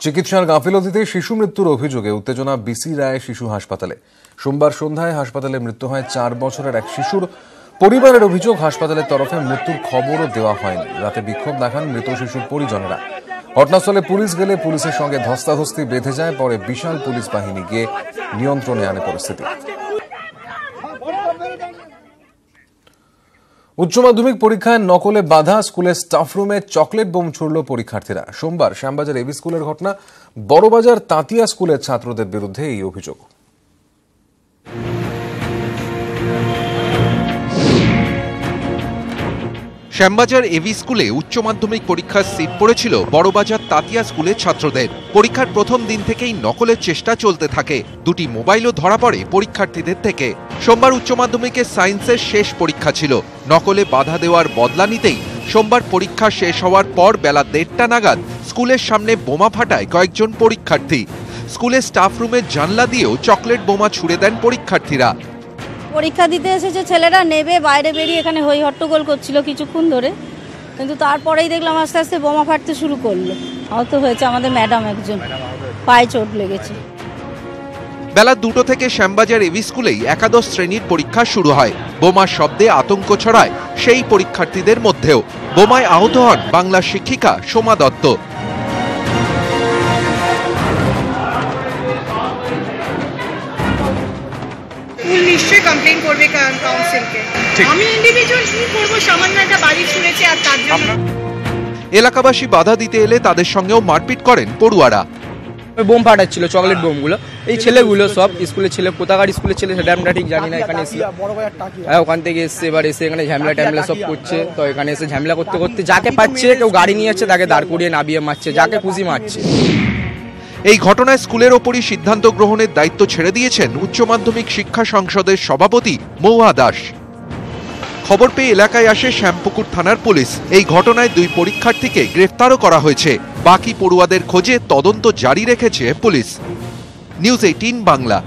চিকিৎসার গাফিলতিতে শিশু মৃত্যুর অভিযোগে উত্তেজনা বিসি রায় শিশু হাসপাতালে। সোমবার সন্ধ্যায় হাসপাতালে মৃত্যু হয় 4 বছরের এক শিশুর। পরিবারের অভিযোগ, হাসপাতালের তরফে মৃত্যুর খবরও দেওয়া হয়নি। রাতে বিক্ষোভ দেখান মৃত শিশুর পরিজনেরা। ঘটনাস্থলে পুলিশ গেলে পুলিশের সঙ্গে ধস্তাধস্তি বেঁধে যায়। পরে বিশাল পুলিশ বাহিনী গিয়ে নিয়ন্ত্রণে আনে পরিস্থিতি। উচ্চ মাধ্যমিক পরীক্ষায় নকলে বাধা, স্কুলের স্টাফরুমে চকলেট বোম ছুড়ল পরীক্ষার্থীরা। সোমবার শ্যামবাজার এবি স্কুলের ঘটনা। বড়বাজার তাঁতিয়া স্কুলের ছাত্রদের বিরুদ্ধে এই অভিযোগ। শ্যামবাজার এবি স্কুলে উচ্চ মাধ্যমিক পরীক্ষার সিট পড়েছিল বড়বাজার তাঁতিয়া স্কুলের ছাত্রদের। পরীক্ষার প্রথম দিন থেকেই নকলের চেষ্টা চলতে থাকে। দুটি মোবাইলও ধরা পড়ে পরীক্ষার্থীদের থেকে। সোমবার উচ্চ মাধ্যমিকের সায়েন্সের শেষ পরীক্ষা ছিল। নকলে বাধা দেওয়ার বদলা নিতেই সোমবার পরীক্ষা শেষ হওয়ার পর বেলা 1:30 নাগাদ স্কুলের সামনে বোমা ফাটায় কয়েকজন পরীক্ষার্থী। স্কুলের স্টাফ রুমের জানলা দিয়েও চকলেট বোমা ছুড়ে দেন পরীক্ষার্থীরা। পরীক্ষা দিতে এসেছে ছেলেরা, নেবে বাইরে বেরিয়ে এখানে হই হট্টগোল করছিল কিছুক্ষণ ধরে, কিন্তু তারপরেই দেখলাম আস্তে আস্তে বোমা ফাটতে শুরু করলো। আহত হয়েছে আমাদের ম্যাডাম একজন, পায়ে চোট লেগেছে। বেলা 2টো থেকে শ্যামবাজার এবি স্কুলেই একাদশ শ্রেণীর পরীক্ষা শুরু হয়। বোমার শব্দে আতঙ্ক ছড়ায় সেই পরীক্ষার্থীদের মধ্যেও। বোমায় আহত হন বাংলা শিক্ষিকা সোমা দত্ত। নিশ্চয়ই কমপ্লেইন করবে কাউন্সিলকে। আমি ইন্ডিভিজুয়াল কি করব, সামান্য একটা বাড়ি ছুঁড়েছে আর তার জন্য। এলাকাবাসী বাধা দিতে এলে তাদের সঙ্গেও মারপিট করেন পড়ুয়ারা। বোম ফাটাচ্ছিল, চকলেট বোমগুলো। এই ছেলেগুলো সব স্কুলের ছেলে, কোথাকার স্কুলের ছেলে সেটা আমরা ঠিক জানি না। এখানে এসে ওখান থেকে এসে এবার এসে এখানে ঝামেলা ট্যামেলা সব করছে। তো এখানে এসে ঝামেলা করতে করতে যাকে পাচ্ছে, কেউ গাড়ি নিয়ে যাচ্ছে তাকে দাঁড় করিয়ে নামিয়ে মারছে, যাকে খুশি মারছে। এই ঘটনায় স্কুলের ওপরই সিদ্ধান্ত গ্রহণের দায়িত্ব ছেড়ে দিয়েছেন উচ্চ মাধ্যমিক শিক্ষা সংসদের সভাপতি মহুয়া দাস। খবর পেয়ে এলাকায় আসে শ্যামপুকুর থানার পুলিশ। এই ঘটনায় 2 পরীক্ষার্থীকে গ্রেফতারও করা হয়েছে। বাকি পড়ুয়াদের খোঁজে তদন্ত জারি রেখেছে পুলিশ। নিউজ 18 বাংলা।